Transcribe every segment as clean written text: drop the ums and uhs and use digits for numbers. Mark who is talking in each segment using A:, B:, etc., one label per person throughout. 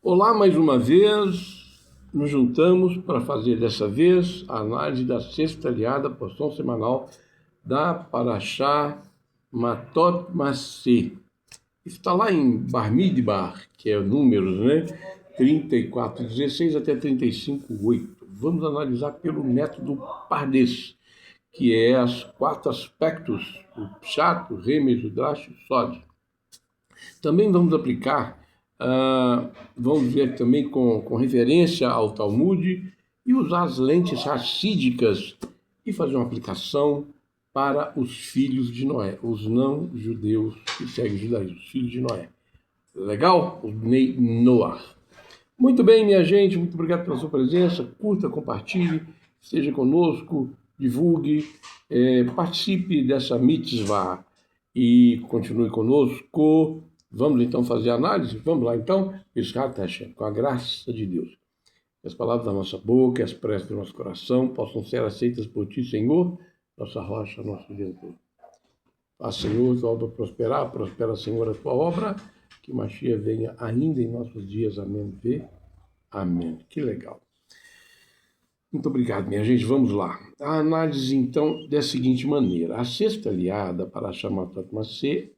A: Olá, mais uma vez, nos juntamos para fazer dessa vez a análise da sexta aliada, porção semanal da Parashá Matot Maseh. Está lá em Bar Midbar, que é o número, 34:16 até 35:8. Vamos analisar pelo método Pardes, que é os 4 aspectos, o Pshat, o Remes, o Drash e o Sod. Também vamos aplicar, vamos ver também com referência ao Talmud e usar as lentes racídicas e fazer uma aplicação para os filhos de Noé, os não-judeus que seguem o judaísmo, os filhos de Noé. Legal? O Bnei Noah. Muito bem, minha gente, muito obrigado pela sua presença. Curta, compartilhe, esteja conosco, divulgue, participe dessa mitzvah e continue conosco. Vamos então fazer a análise? Vamos lá então? Com a graça de Deus. Que as palavras da nossa boca e as preces do nosso coração possam ser aceitas por Ti, Senhor, nossa rocha, nosso Redentor. Faz, Senhor, tua obra prosperar, prospera, Senhor, a tua obra, que Mashiach venha ainda em nossos dias. Amém. Amém. Que legal. Muito obrigado, minha gente. Vamos lá. A análise, então, da seguinte maneira. A sexta aliada para chamar Matot Maseh,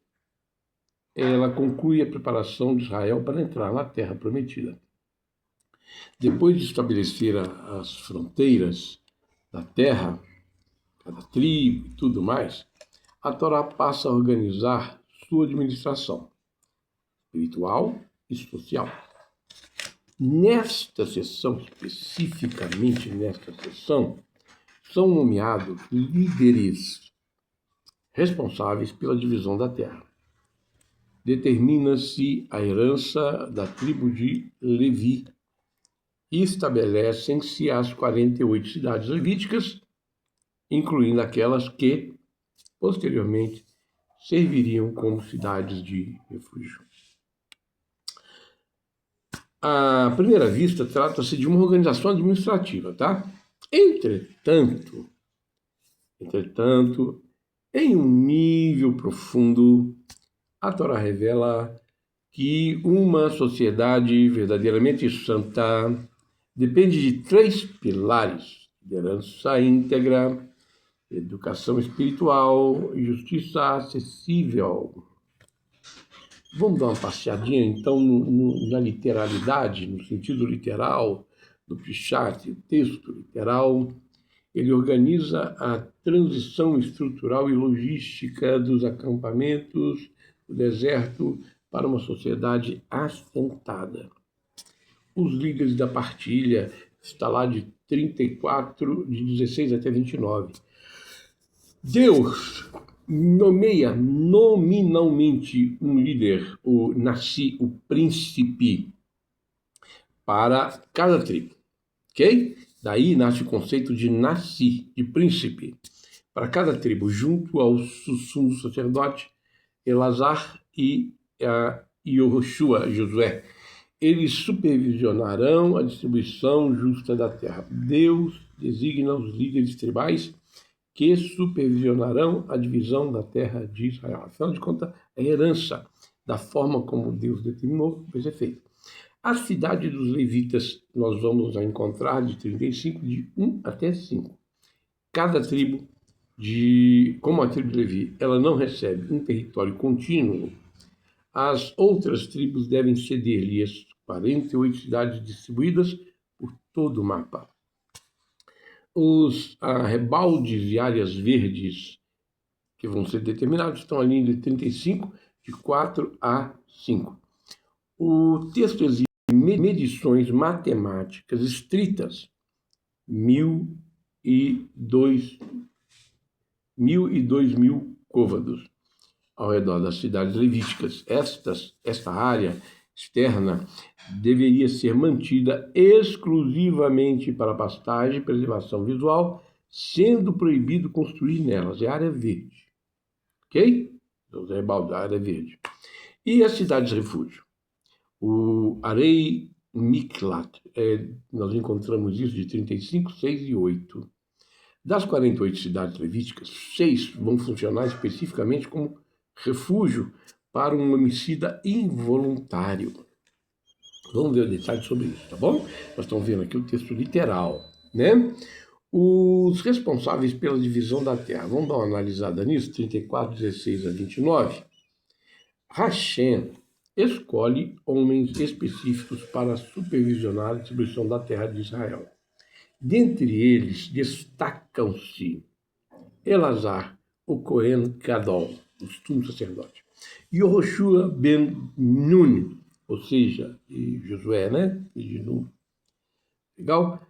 A: ela conclui a preparação de Israel para entrar na Terra Prometida. Depois de estabelecer as fronteiras da terra, cada tribo e tudo mais, a Torá passa a organizar sua administração espiritual e social. Nesta sessão, especificamente nesta sessão, são nomeados líderes responsáveis pela divisão da terra. Determina-se a herança da tribo de Levi e estabelecem-se as 48 cidades levíticas, incluindo aquelas que, posteriormente, serviriam como cidades de refúgio. À primeira vista, trata-se de uma organização administrativa, tá? Entretanto, em um nível profundo, a Torá revela que uma sociedade verdadeiramente santa depende de 3 pilares: liderança íntegra, educação espiritual e justiça acessível. Vamos dar uma passeadinha, então, na literalidade, no sentido literal do Pshat, o texto literal. Ele organiza a transição estrutural e logística dos acampamentos do deserto para uma sociedade assentada. Os líderes da partilha, está lá de 34, de 16 até 29. Deus nomeia nominalmente um líder, o Nassi, o príncipe, para cada tribo, ok? Daí nasce o conceito de Nassi, de príncipe, para cada tribo, junto ao sumo sacerdote Elazar e Yoshua, Josué. Eles supervisionarão a distribuição justa da terra. Deus designa os líderes tribais que supervisionarão a divisão da terra de Israel. Afinal de contas, é herança da forma como Deus determinou, vai ser feito. A cidade dos levitas nós vamos encontrar de 35, de 1 até 5. Cada tribo, como a tribo de Levi, ela não recebe um território contínuo, as outras tribos devem ceder-lhe as 48 cidades distribuídas por todo o mapa. Os arrebaldes e áreas verdes que vão ser determinados estão ali de 35, de 4 a 5. O texto exige medições matemáticas estritas, 1.002 côvados ao redor das cidades levíticas. Esta área externa deveria ser mantida exclusivamente para pastagem e preservação visual, sendo proibido construir nelas. É área verde. Ok? Então, área verde. E as cidades refúgio? O Arei Miklat, nós encontramos isso de 35, 6 e 8. Das 48 cidades levíticas, 6 vão funcionar especificamente como refúgio para um homicida involuntário. Vamos ver o detalhe sobre isso, tá bom? Nós estamos vendo aqui o texto literal, né? Os responsáveis pela divisão da terra. Vamos dar uma analisada nisso, 34, 16 a 29. Hashem escolhe homens específicos para supervisionar a distribuição da terra de Israel. Dentre eles destacam-se Elazar, o Cohen Gadol, o sumo sacerdote, Yehoshua ben Nun, ou seja, Josué, né? E de Nun. Legal?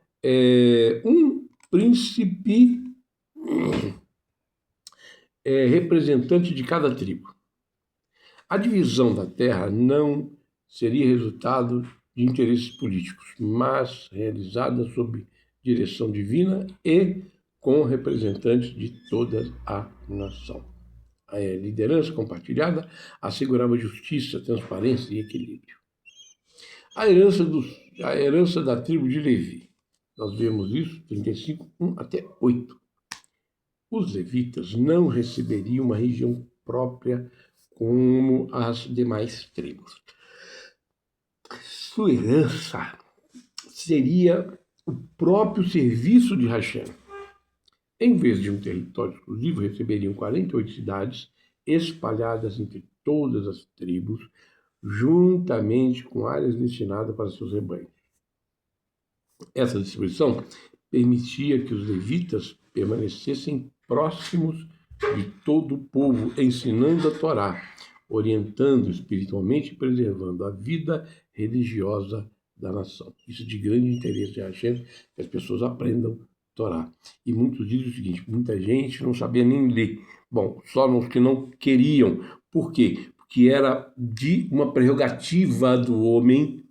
A: Um príncipe representante de cada tribo. A divisão da terra não seria resultado de interesses políticos, mas realizada sob direção divina e com representantes de toda a nação. A liderança compartilhada assegurava justiça, transparência e equilíbrio. A herança da tribo de Levi. Nós vemos isso, 35, 1 até 8. Os levitas não receberiam uma região própria como as demais tribos. Sua herança seria o próprio serviço de Hashem. Em vez de um território exclusivo, receberiam 48 cidades espalhadas entre todas as tribos, juntamente com áreas destinadas para seus rebanhos. Essa distribuição permitia que os levitas permanecessem próximos de todo o povo, ensinando a Torá, orientando espiritualmente e preservando a vida religiosa da nação. Isso de grande interesse de Hashem, que as pessoas aprendam Torá. E muitos dizem o seguinte, muita gente não sabia nem ler. Bom, só os que não queriam. Por quê? Porque era de uma prerrogativa do homem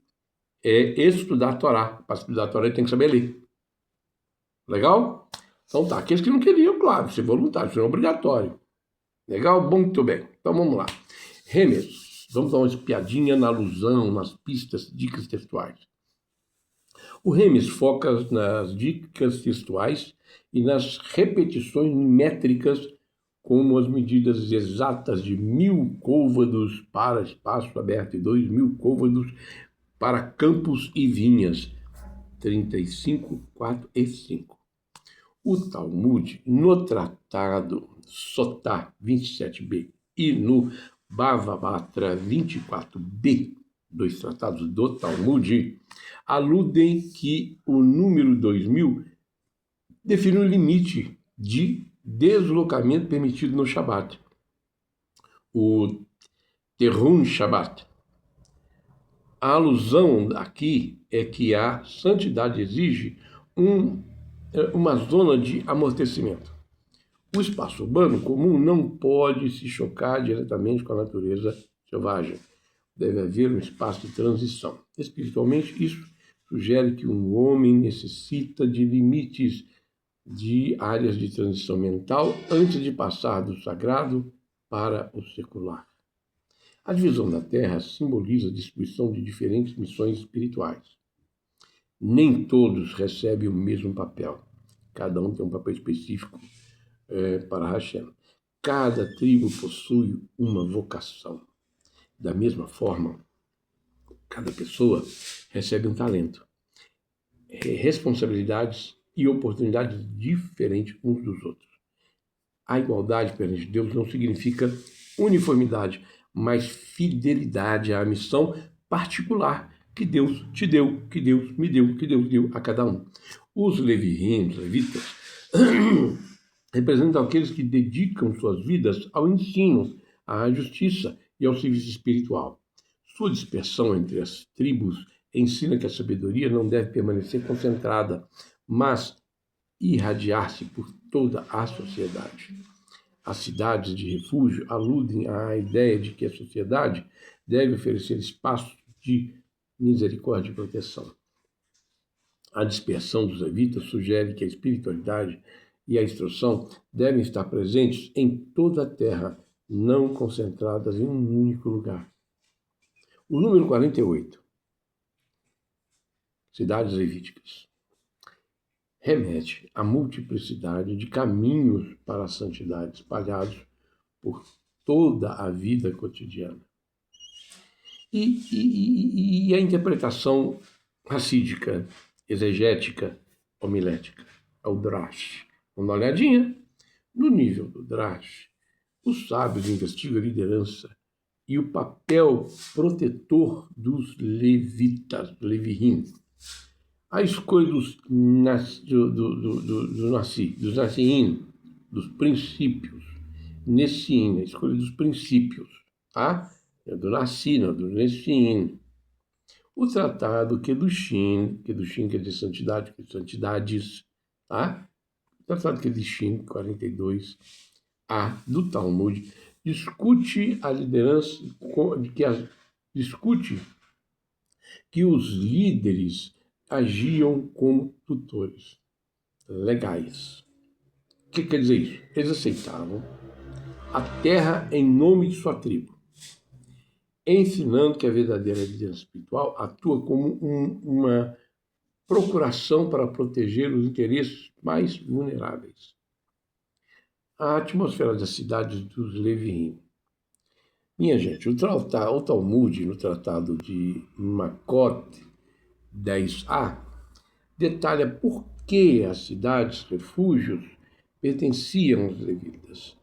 A: estudar a Torá. Para estudar a Torá ele tem que saber ler. Legal? Então tá, aqueles que não queriam, claro, ser voluntário, isso não é obrigatório. Legal? Bom, muito bem. Então vamos lá. Remes. Vamos dar uma espiadinha na alusão, nas pistas, dicas textuais. O Remes foca nas dicas textuais e nas repetições métricas, como as medidas exatas de 1000 côvados para espaço aberto e 2000 côvados para campos e vinhas, 35, 4 e 5. O Talmud, no Tratado Sotá 27b e no Bava Batra 24b, dois tratados do Talmud, aludem que o número 2000 define um limite de deslocamento permitido no Shabat, o Terun Shabat. A alusão aqui é que a santidade exige uma zona de amortecimento. O espaço urbano comum não pode se chocar diretamente com a natureza selvagem. Deve haver um espaço de transição. Espiritualmente, isso sugere que um homem necessita de limites, de áreas de transição mental, antes de passar do sagrado para o secular. A divisão da Terra simboliza a distribuição de diferentes missões espirituais. Nem todos recebem o mesmo papel. Cada um tem um papel específico para Hashem. Cada tribo possui uma vocação. Da mesma forma, cada pessoa recebe um talento, responsabilidades e oportunidades diferentes uns dos outros. A igualdade perante Deus não significa uniformidade, mas fidelidade à missão particular que Deus te deu, que Deus me deu, que Deus deu a cada um. Os levitas, representam aqueles que dedicam suas vidas ao ensino, à justiça e ao serviço espiritual. Sua dispersão entre as tribos ensina que a sabedoria não deve permanecer concentrada, mas irradiar-se por toda a sociedade. As cidades de refúgio aludem à ideia de que a sociedade deve oferecer espaço de misericórdia e proteção. A dispersão dos levitas sugere que a espiritualidade e a instrução devem estar presentes em toda a terra, não concentradas em um único lugar. O número 48, cidades levíticas, remete à multiplicidade de caminhos para a santidade espalhados por toda a vida cotidiana. e a interpretação racídica, exegética, homilética, é o Drash. Vamos dar uma olhadinha? No nível do Drash, os sábios investigam a liderança e o papel protetor dos levitas, do Levirim. A escolha dos Nassim, dos princípios, Nessim, a escolha dos princípios, tá? É do Nassim, não, do Nessim. O tratado Kedushin quer dizer santidade, quer dizer santidades, tá? O tratado Kedushin 42a do Talmud discute a liderança, discute que os líderes agiam como tutores legais. O que quer dizer isso? Eles aceitavam a terra em nome de sua tribo, ensinando que a verdadeira liderança espiritual atua como uma procuração para proteger os interesses mais vulneráveis. A atmosfera das cidades dos Leviim. Minha gente, o Talmud, no tratado de Makot 10a, detalha por que as cidades refúgios pertenciam aos levitas.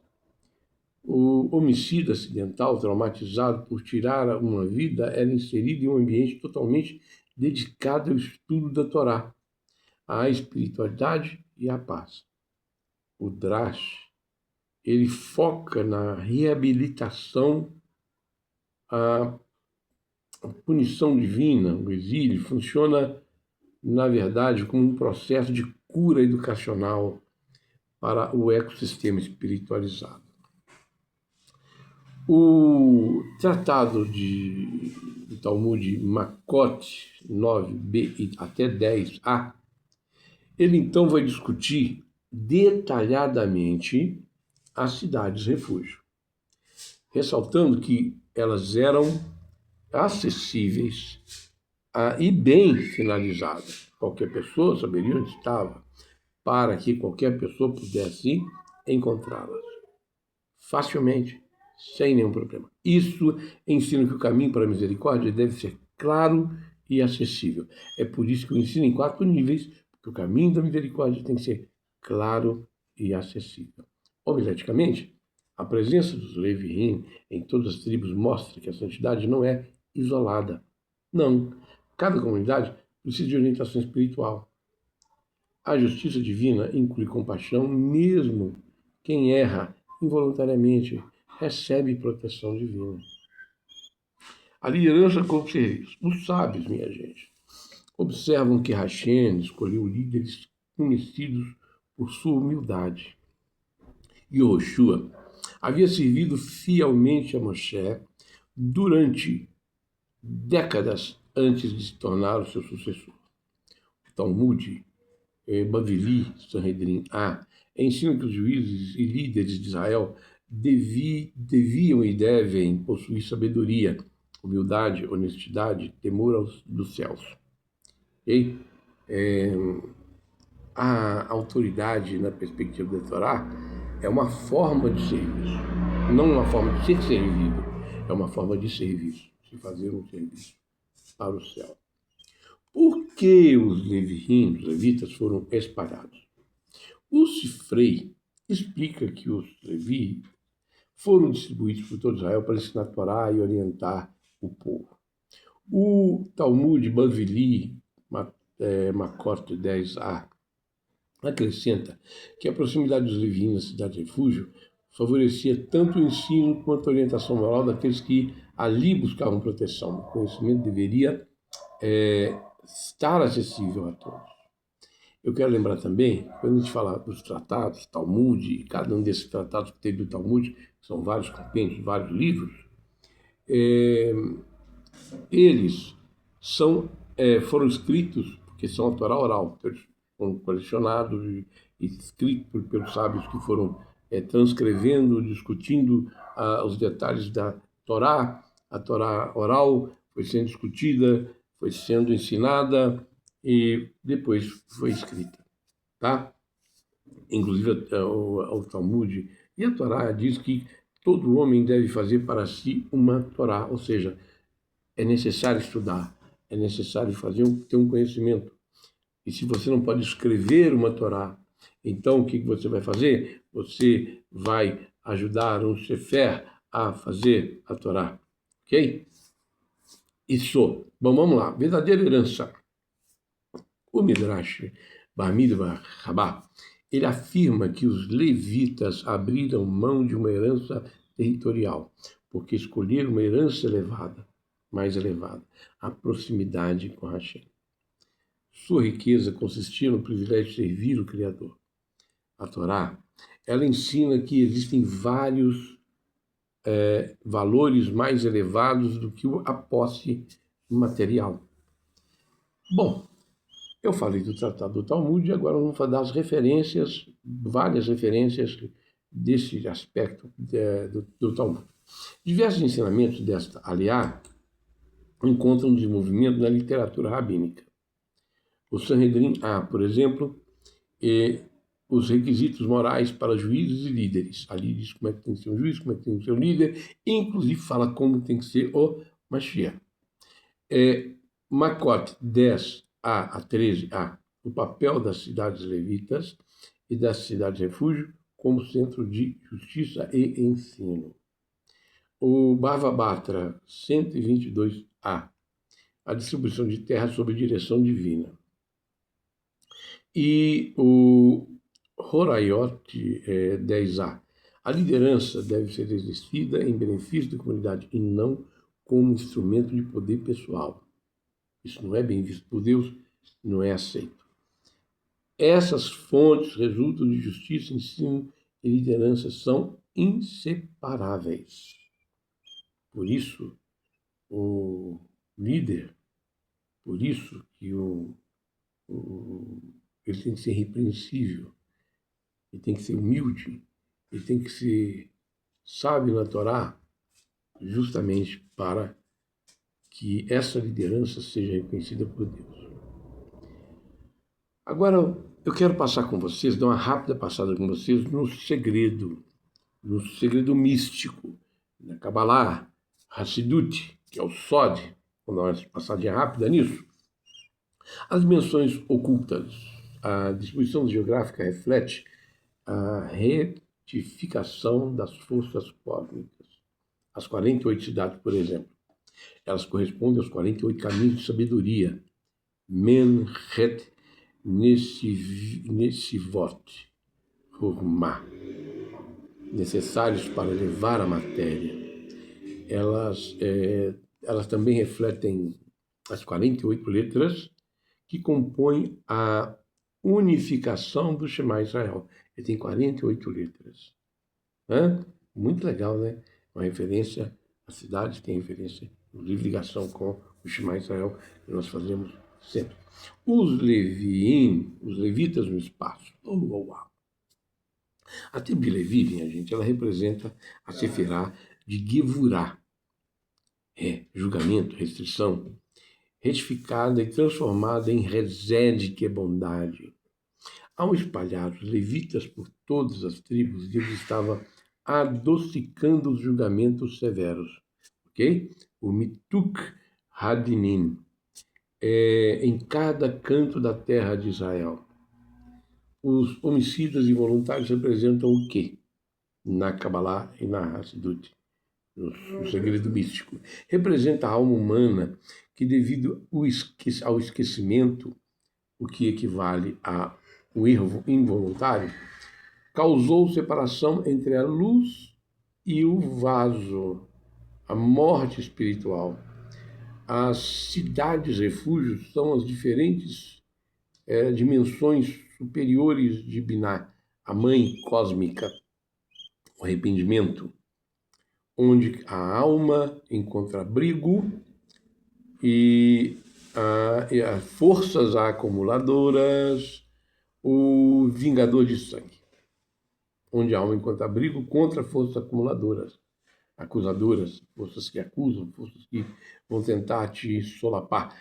A: O homicida acidental, traumatizado por tirar uma vida, era inserido em um ambiente totalmente dedicado ao estudo da Torá, à espiritualidade e à paz. O Drash, ele foca na reabilitação, a punição divina, o exílio, funciona, na verdade, como um processo de cura educacional para o ecossistema espiritualizado. O tratado do Talmud Makot 9b e até 10a, ele então vai discutir detalhadamente as cidades refúgio, ressaltando que elas eram acessíveis e bem sinalizadas. Qualquer pessoa saberia onde estava, para que qualquer pessoa pudesse encontrá-las facilmente, sem nenhum problema. Isso ensina que o caminho para a misericórdia deve ser claro e acessível. É por isso que eu ensino em 4 níveis, porque o caminho da misericórdia tem que ser claro e acessível. Homileticamente, a presença dos Leviim em todas as tribos mostra que a santidade não é isolada. Não. Cada comunidade precisa de orientação espiritual. A justiça divina inclui compaixão, mesmo quem erra involuntariamente recebe proteção divina. A liderança como serviço. Os sábios, minha gente, observam que Hashem escolheu líderes conhecidos por sua humildade. Yoshua havia servido fielmente a Moshe durante décadas antes de se tornar o seu sucessor. O Talmud, Bavili, Sanhedrin A, ensina que os juízes e líderes de Israel deviam e devem possuir sabedoria, humildade, honestidade, temor dos céus. Okay? A autoridade, na perspectiva da Torá, é uma forma de serviço, não uma forma de ser servido, é uma forma de serviço, de fazer um serviço para o céu. Por que os levitas, foram espalhados? O Sifrei explica que os Levi foram distribuídos por todo Israel para ensinar a Torá e orientar o povo. O Talmud Bavili, Makot 10a, acrescenta que a proximidade dos Levi na cidade de refúgio favorecia tanto o ensino quanto a orientação moral daqueles que ali buscavam proteção. O conhecimento deveria estar acessível a todos. Eu quero lembrar também, quando a gente fala dos tratados, Talmud, cada um desses tratados que teve do Talmud, que são vários compêndios, vários livros, eles foram escritos, porque são a Torá oral, eles foram colecionados e escritos pelos sábios que foram transcrevendo, discutindo os detalhes da Torá. A Torá oral foi sendo discutida, foi sendo ensinada e depois foi escrita, tá? Inclusive o Talmud e a Torá diz que todo homem deve fazer para si uma Torá, ou seja, é necessário estudar, é necessário ter um conhecimento. E se você não pode escrever uma Torá, então o que você vai fazer? Você vai ajudar um sefer a fazer a Torá. Ok? Isso. Bom, vamos lá. Verdadeira herança. O Midrash Bamidbar Rabá, ele afirma que os levitas abriram mão de uma herança territorial, porque escolheram uma herança elevada, mais elevada, a proximidade com Hashem. Sua riqueza consistia no privilégio de servir o Criador. A Torá, ela ensina que existem vários valores mais elevados do que a posse material. Bom, eu falei do Tratado do Talmud e agora vamos falar das referências, várias referências desse aspecto do Talmud. Diversos ensinamentos desta aliá encontram desenvolvimento na literatura rabínica. O Sanhedrin A, por exemplo, os requisitos morais para juízes e líderes. Ali diz como é que tem que ser um juiz, como é que tem que ser um líder, e inclusive fala como tem que ser o Mashiach. Makot 10a a 13a, o papel das cidades levitas e das cidades refúgio como centro de justiça e ensino. O Bava Batra 122a, a distribuição de terra sob direção divina. E o Horayot 10a, a liderança deve ser exercida em benefício da comunidade e não como instrumento de poder pessoal. Isso não é bem visto por Deus, não é aceito. Essas fontes resultam de justiça, ensino e liderança são inseparáveis. Por isso, o líder, por isso que ele tem que ser repreensível, ele tem que ser humilde, ele tem que ser sábio na Torá, justamente para que essa liderança seja reconhecida por Deus. Agora, eu quero passar com vocês, dar uma rápida passada com vocês no segredo místico, na Kabbalah, Hassidut, que é o Sod, vou dar uma passadinha rápida nisso. As dimensões ocultas, a distribuição geográfica reflete a retificação das forças cósmicas. As 48 cidades, por exemplo, elas correspondem aos 48 caminhos de sabedoria. Menchet Nesivot, Hurma, necessários para levar a matéria. Elas também refletem as 48 letras que compõem a unificação do Shema Israel. Ele tem 48 letras. Muito legal, né? Uma referência, a cidade tem referência, inclusive ligação com o Shema Israel, que nós fazemos sempre. Os levitas no espaço. A tribo de Levi, minha gente, ela representa a Sefirá de Gevurá. Julgamento, restrição, retificada e transformada em Resed, que é bondade. Ao espalhar os levitas por todas as tribos, Deus estava adocicando os julgamentos severos. Ok? O Mituk Hadinim, em cada canto da terra de Israel. Os homicidas involuntários representam o quê? Na Kabbalah e na Hassidut, no segredo místico. Representa a alma humana que, devido ao esquecimento, o que equivale ao erro involuntário, causou separação entre a luz e o vaso, a morte espiritual. As cidades refúgios são as diferentes dimensões superiores de Binah, a mãe cósmica, o arrependimento, onde a alma encontra abrigo e as forças acumuladoras, o vingador de sangue, onde a alma encontra abrigo contra forças acumuladoras, acusadoras, forças que acusam, forças que vão tentar te solapar,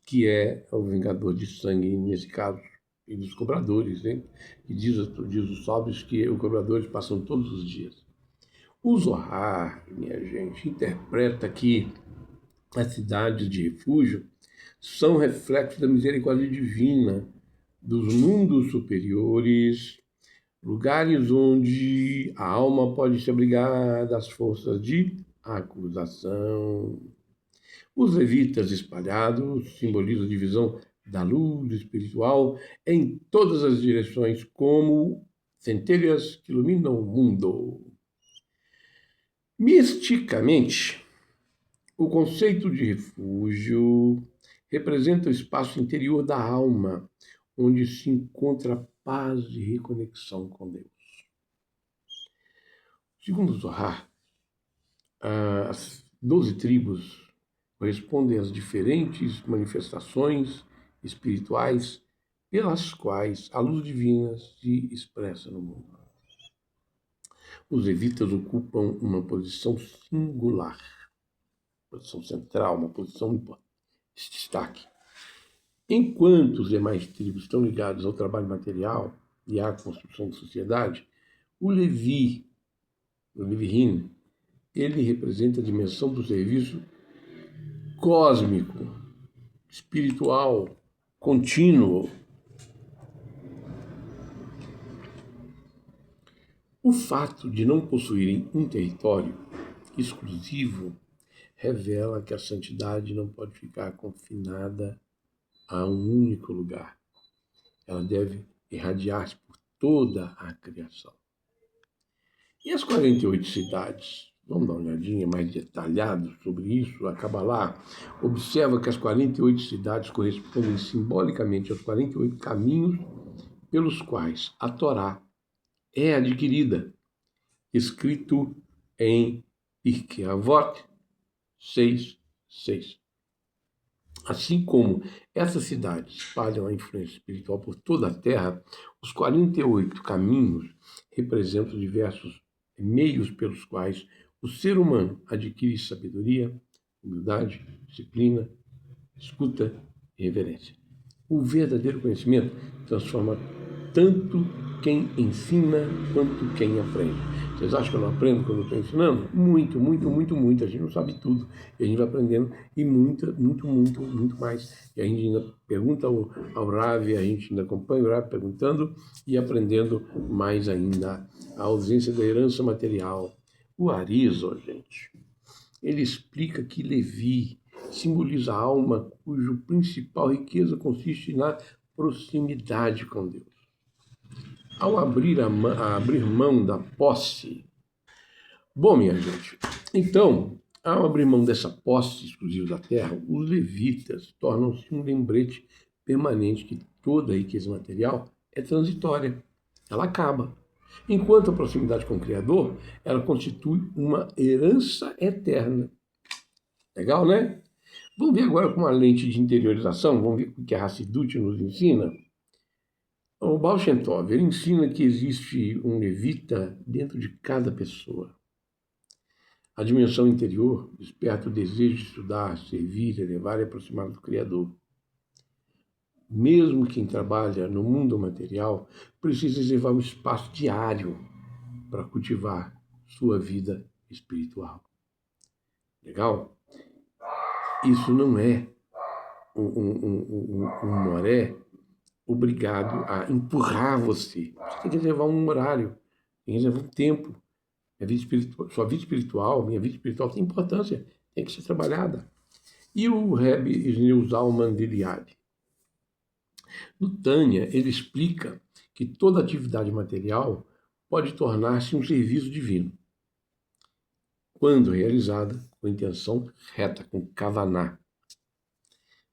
A: que é o vingador de sangue, nesse caso, e dos cobradores, hein? Que diz os sábios que os cobradores passam todos os dias. O Zohar, minha gente, interpreta que As cidades de refúgio são reflexos da misericórdia divina, dos mundos superiores, lugares onde a alma pode se abrigar das forças de acusação. Os levitas espalhados simbolizam a divisão da luz espiritual em todas as direções, como centelhas que iluminam o mundo. Misticamente, o conceito de refúgio representa o espaço interior da alma, onde se encontra paz e reconexão com Deus. Segundo Zohar, as 12 tribos correspondem às diferentes manifestações espirituais pelas quais a luz divina se expressa no mundo. Os levitas ocupam uma posição singular, posição central, uma posição de destaque. Enquanto os demais tribos estão ligados ao trabalho material e à construção de sociedade, o Levi, o Levihin, ele representa a dimensão do serviço cósmico, espiritual, contínuo. O fato de não possuírem um território exclusivo revela que a santidade não pode ficar confinada a um único lugar. Ela deve irradiar-se por toda a criação. E as 48 cidades? Vamos dar uma olhadinha mais detalhada sobre isso. A Kabbalah observa que as 48 cidades correspondem simbolicamente aos 48 caminhos pelos quais a Torá é adquirida, escrito em Pirkei Avot 6:6. Assim como essas cidades espalham a influência espiritual por toda a Terra, os 48 caminhos representam diversos meios pelos quais o ser humano adquire sabedoria, humildade, disciplina, escuta e reverência. O verdadeiro conhecimento transforma tanto quem ensina quanto quem aprende. Vocês acham que eu não aprendo quando eu estou ensinando? Muito, muito, muito, muito. A gente não sabe tudo. E a gente vai aprendendo e muito, muito, muito, muito mais. E a gente ainda pergunta ao Rav, a gente ainda acompanha o Rav perguntando e aprendendo mais ainda. A ausência da herança material. O Arizal, gente, ele explica que Levi simboliza a alma cuja principal riqueza consiste na proximidade com Deus. Ao abrir mão da posse. Bom, minha gente, então, ao abrir mão dessa posse exclusiva da terra, os levitas tornam-se um lembrete permanente que toda a riqueza material é transitória, ela acaba. Enquanto a proximidade com o Criador, ela constitui uma herança eterna. Legal, né? Vamos ver agora com uma lente de interiorização, vamos ver o que a Hassidut nos ensina. O Baal Shem Tov, ele ensina que existe um levita dentro de cada pessoa. A dimensão interior desperta o desejo de estudar, servir, elevar e aproximar do Criador. Mesmo quem trabalha no mundo material precisa reservar um espaço diário para cultivar sua vida espiritual. Legal? Isso não é um moré obrigado a empurrar você. Você tem que reservar um horário, tem que reservar um tempo. Sua vida espiritual, minha vida espiritual tem importância, tem que ser trabalhada. E o Rebbe Isneu Zalman de Liad? No Tânia, ele explica que toda atividade material pode tornar-se um serviço divino, quando realizada com intenção reta, com kavaná.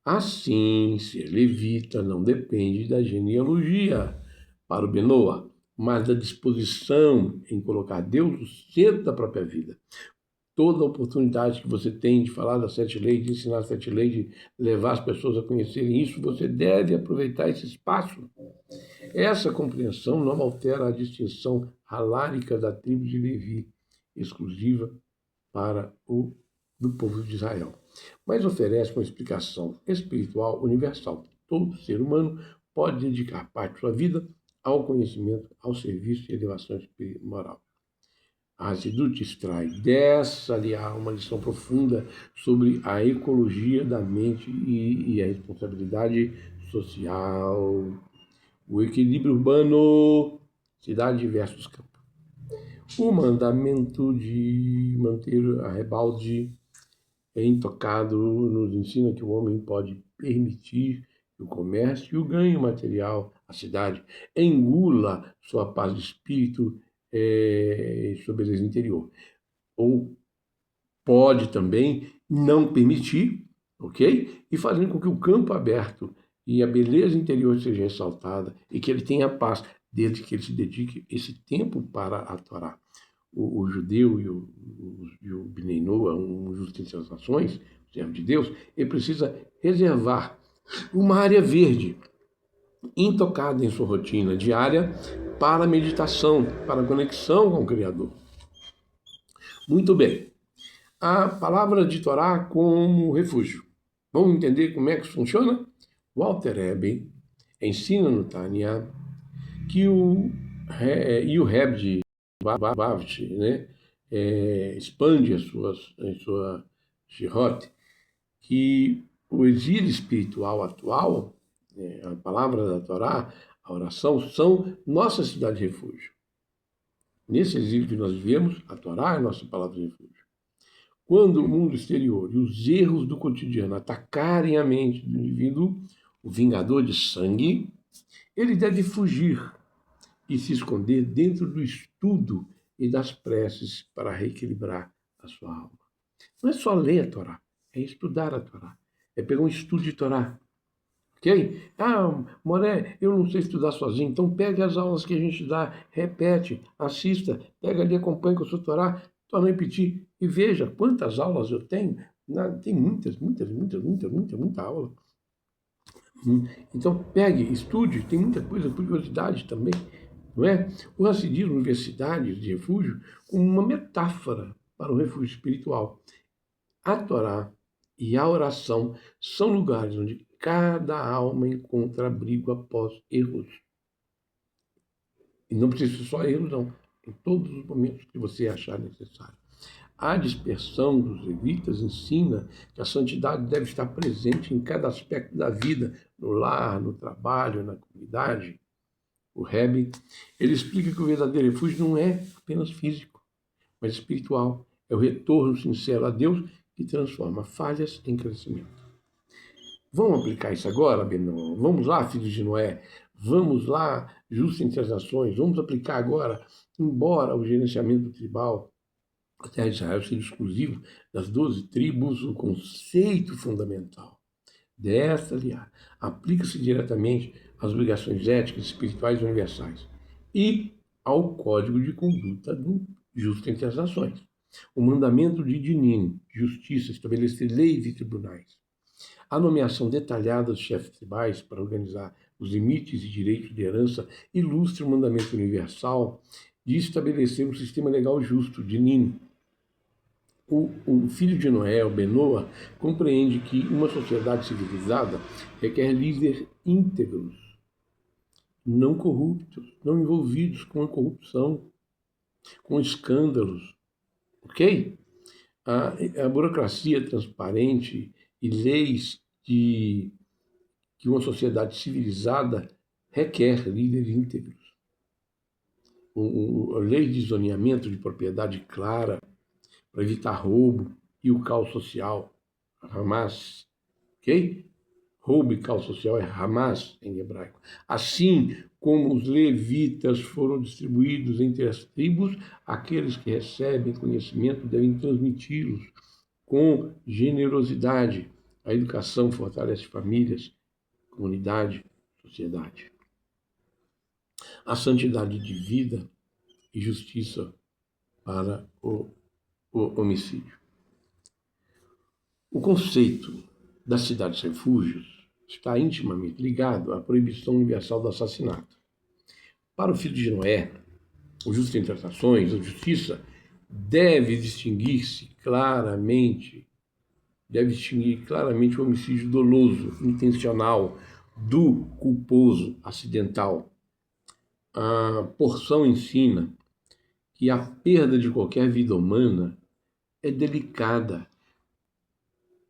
A: Assim, ser levita não depende da genealogia para o Benoa, mas da disposição em colocar Deus no centro da própria vida. Toda oportunidade que você tem de falar das 7 leis, de ensinar as 7 leis, de levar as pessoas a conhecerem isso, você deve aproveitar esse espaço. Essa compreensão não altera a distinção halárica da tribo de Levi, exclusiva para o do povo de Israel, mas oferece uma explicação espiritual universal. Todo ser humano pode dedicar parte de sua vida ao conhecimento, ao serviço e elevação moral. A Hassidut extrai dessa aliá uma lição profunda sobre a ecologia da mente e a responsabilidade social, o equilíbrio urbano, cidade versus campo. O mandamento de manter a rebalde intocado nos ensina que o homem pode permitir que o comércio e o ganho material, a cidade, engula sua paz de espírito e sua beleza interior. Ou pode também não permitir, ok? E fazendo com que o campo aberto e a beleza interior seja ressaltada e que ele tenha paz, desde que ele se dedique esse tempo para a Torá. O judeu e o Bnei Noah, um justo em suas ações, o servo de Deus, ele precisa reservar uma área verde, intocada em sua rotina diária, para a meditação, para a conexão com o Criador. Muito bem. A palavra de Torá como refúgio. Vamos entender como é que isso funciona? Walter Rebbe ensina no Tânia que o Rebbe de Bavt, né, expande a sua shirot, que o exílio espiritual atual, a palavra da Torá, a oração, são nossa cidade de refúgio. Nesse exílio que nós vivemos, a Torá é nossa palavra de refúgio. Quando o mundo exterior e os erros do cotidiano atacarem a mente do indivíduo, o vingador de sangue, ele deve fugir e se esconder dentro do estudo e das preces para reequilibrar a sua alma. Não é só ler a Torá, é estudar a Torá, é pegar um estudo de Torá. Ok? Moré, eu não sei estudar sozinho, então pega as aulas que a gente dá, repete, assista, pega ali, acompanha com a sua Torá, torna a repetir e veja quantas aulas eu tenho. Tem muita aula. Então pegue, estude, tem muita coisa, curiosidade também, não é? O Hassidismo, universidades de refúgio, como uma metáfora para o refúgio espiritual. A Torá e a oração são lugares onde cada alma encontra abrigo após erros. E não precisa ser só erros, não. Em todos os momentos que você achar necessário. A dispersão dos levitas ensina que a santidade deve estar presente em cada aspecto da vida, no lar, no trabalho, na comunidade. O Rebbe, ele explica que o verdadeiro refúgio não é apenas físico, mas espiritual. É o retorno sincero a Deus que transforma falhas em crescimento. Vamos aplicar isso agora, Benão? Vamos lá, filhos de Noé. Vamos lá, justos entre as nações. Vamos aplicar agora, embora o gerenciamento tribal, a terra de Israel seja exclusivo das 12 tribos, o conceito fundamental desta aliança aplica-se diretamente às obrigações éticas, espirituais e universais e ao código de conduta do justo entre as nações. O mandamento de Dinim, justiça, estabelecer leis e tribunais. A nomeação detalhada dos chefes tribais para organizar os limites e direitos de herança ilustra o mandamento universal de estabelecer um sistema legal justo, Dinim. O filho de Noé, o Benoa, compreende que uma sociedade civilizada requer líderes íntegros, não corruptos, não envolvidos com a corrupção, com escândalos, ok? A burocracia transparente e leis que uma sociedade civilizada requer líderes íntegros. A lei de zoneamento de propriedade clara, para evitar roubo e o caos social, Hamas, ok? Roubo e caos social é Hamas em hebraico. Assim como os levitas foram distribuídos entre as tribos, aqueles que recebem conhecimento devem transmiti-los com generosidade. A educação fortalece famílias, comunidade, sociedade. A santidade de vida e justiça para o homicídio. O conceito das cidades-refúgios está intimamente ligado à proibição universal do assassinato. Para o filho de Noé, o justo entre as nações, a justiça deve distinguir claramente o homicídio doloso, intencional, do culposo, acidental. A porção ensina que a perda de qualquer vida humana é delicada.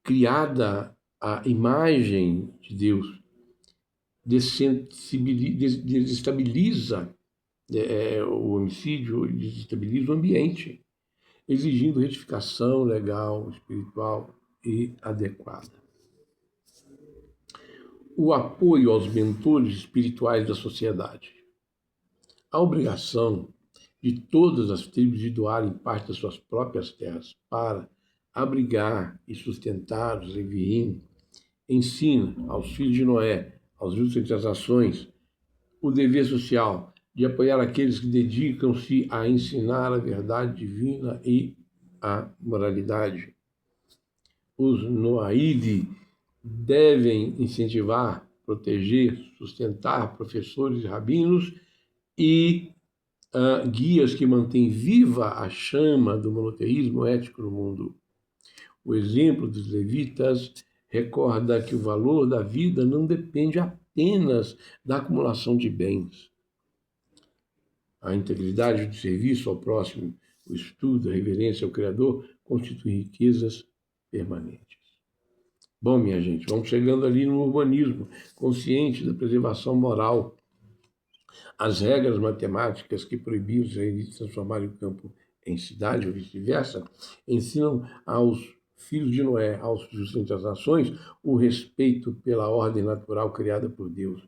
A: Criada à imagem de Deus, desestabiliza o homicídio, desestabiliza o ambiente, exigindo retificação legal, espiritual e adequada. O apoio aos mentores espirituais da sociedade. A obrigação de todas as tribos de doarem parte das suas próprias terras para abrigar e sustentar os leviim ensina aos filhos de Noé, aos justos entre as nações, o dever social de apoiar aqueles que dedicam-se a ensinar a verdade divina e a moralidade. Os Noaide devem incentivar, proteger, sustentar professores e rabinos e guias que mantêm viva a chama do monoteísmo ético no mundo. O exemplo dos levitas recorda que o valor da vida não depende apenas da acumulação de bens. A integridade do serviço ao próximo, o estudo, a reverência ao Criador constituem riquezas permanentes. Bom, minha gente, vamos chegando ali no urbanismo, consciente da preservação moral. As regras matemáticas que proibiam os israelitas transformarem o campo em cidade ou vice-versa ensinam aos filhos de Noé, aos justos entre as nações, o respeito pela ordem natural criada por Deus.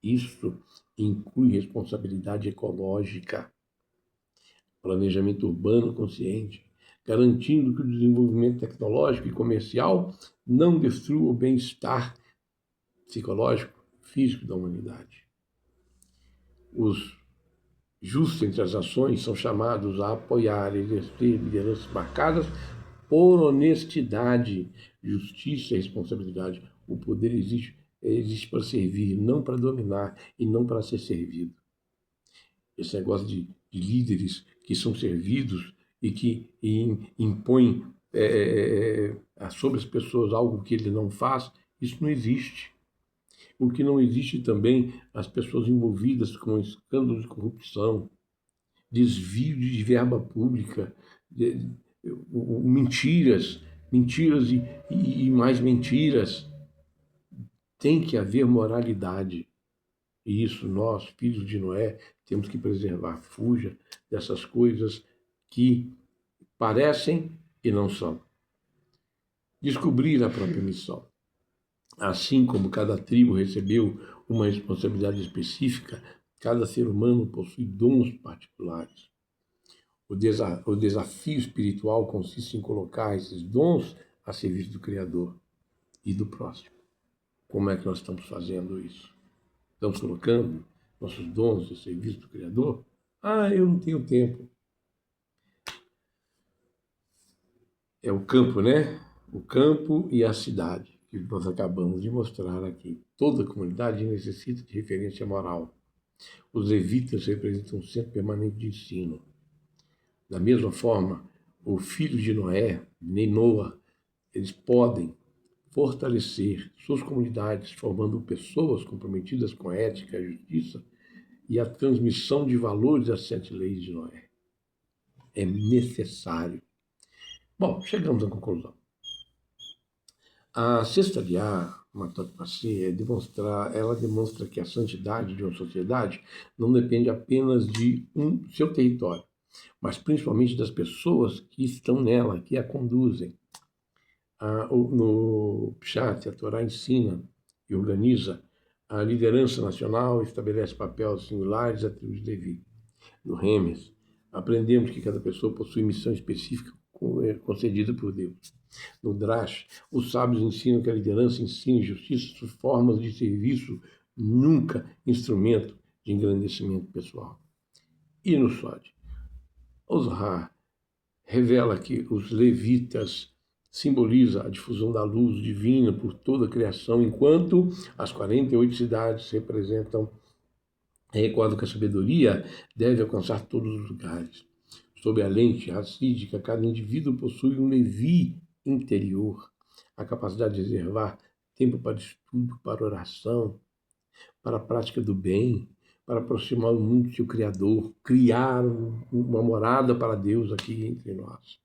A: Isso inclui responsabilidade ecológica, planejamento urbano consciente, garantindo que o desenvolvimento tecnológico e comercial não destrua o bem-estar psicológico, físico da humanidade. Os justos entre as nações são chamados a apoiar e exercer lideranças marcadas por honestidade, justiça e responsabilidade. O poder existe para servir, não para dominar e não para ser servido. Esse negócio de líderes que são servidos e que impõem sobre as pessoas algo que ele não faz, isso não existe. O que não existe também, as pessoas envolvidas com escândalos de corrupção, desvio de verba pública, mentiras e mais mentiras. Tem que haver moralidade. E isso nós, filhos de Noé, temos que preservar. Fuja dessas coisas que parecem e não são. Descobrir a própria missão. Assim como cada tribo recebeu uma responsabilidade específica, cada ser humano possui dons particulares. O desafio espiritual consiste em colocar esses dons a serviço do Criador e do próximo. Como é que nós estamos fazendo isso? Estamos colocando nossos dons a serviço do Criador? Eu não tenho tempo. É o campo, né? O campo e a cidade, que nós acabamos de mostrar aqui. Toda comunidade necessita de referência moral. Os levitas representam um centro permanente de ensino. Da mesma forma, os filhos de Noé, nem Noa, eles podem fortalecer suas comunidades, formando pessoas comprometidas com a ética, a justiça e a transmissão de valores das 7 leis de Noé. É necessário. Bom, chegamos à conclusão. A sexta liá, Matot Passé, ela demonstra que a santidade de uma sociedade não depende apenas de seu território, mas principalmente das pessoas que estão nela, que a conduzem. No Pshat, a Torá ensina e organiza a liderança nacional, estabelece papéis singulares à tribo de Levi. No Remes, aprendemos que cada pessoa possui missão específica concedida por Deus. No Drash, os sábios ensinam que a liderança, ensino e justiça são formas de serviço, nunca instrumento de engrandecimento pessoal. E no Sod, o Zohar revela que os levitas simboliza a difusão da luz divina por toda a criação, enquanto as 48 cidades recordam que a sabedoria deve alcançar todos os lugares. Sob a lente racídica, cada indivíduo possui um Levi interior, a capacidade de reservar tempo para estudo, para oração, para a prática do bem, para aproximar o mundo do seu Criador, criar uma morada para Deus aqui entre nós.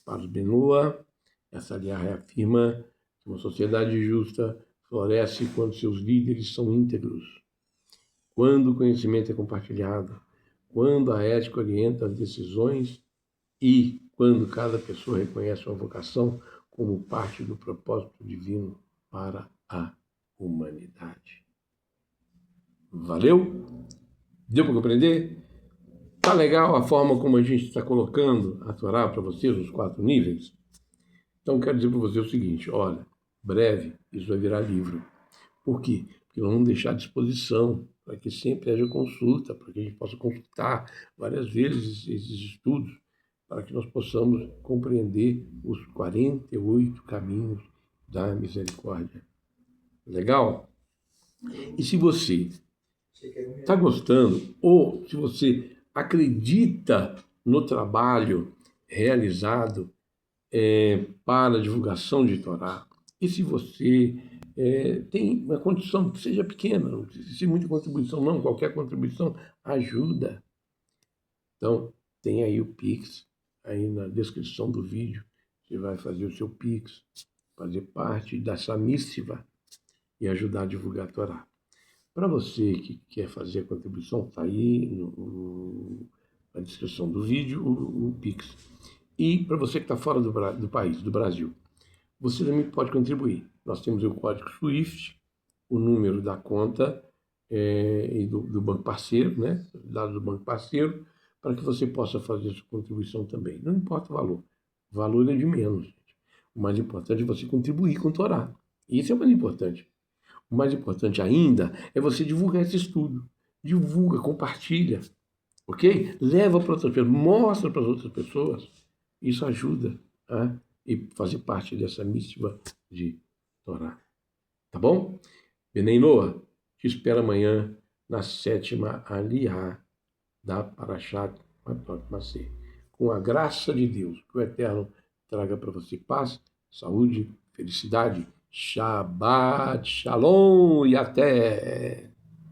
A: Para Benoa, essa aliança reafirma que uma sociedade justa floresce quando seus líderes são íntegros, quando o conhecimento é compartilhado, quando a ética orienta as decisões e quando cada pessoa reconhece sua vocação como parte do propósito divino para a humanidade. Valeu? Deu para compreender? Tá legal a forma como a gente está colocando a Torá para vocês, os 4 níveis? Então, quero dizer para você o seguinte, olha, breve isso vai virar livro. Por quê? Porque nós vamos deixar à disposição para que sempre haja consulta, para que a gente possa consultar várias vezes esses estudos, para que nós possamos compreender os 48 caminhos da misericórdia. Legal? E se você está gostando, ou se você acredita no trabalho realizado para a divulgação de Torá, e se você tem uma condição que seja pequena, não precisa ser muita contribuição, não, qualquer contribuição ajuda. Então, tem aí o Pix, aí na descrição do vídeo, você vai fazer o seu Pix, fazer parte dessa missiva e ajudar a divulgar a Torá. Para você que quer fazer a contribuição, está aí na descrição do vídeo o Pix. E para você que está fora do país, do Brasil, você também pode contribuir. Nós temos o código SWIFT, o número da conta e do banco parceiro, né? Dados do banco parceiro, para que você possa fazer a sua contribuição também. Não importa o valor é de menos. Gente. O mais importante é você contribuir com o Torá. Isso é o mais importante. O mais importante ainda é você divulgar esse estudo. Divulga, compartilha, ok? Leva para outras pessoas, mostra para as outras pessoas. Isso ajuda a fazer parte dessa mitzvah de Torá. Tá bom? Benei Noah, te espero amanhã na 7ª Aliyah da Parashat Matot Maseh. Com a graça de Deus, que o Eterno traga para você paz, saúde, felicidade, Shabbat Shalom e até!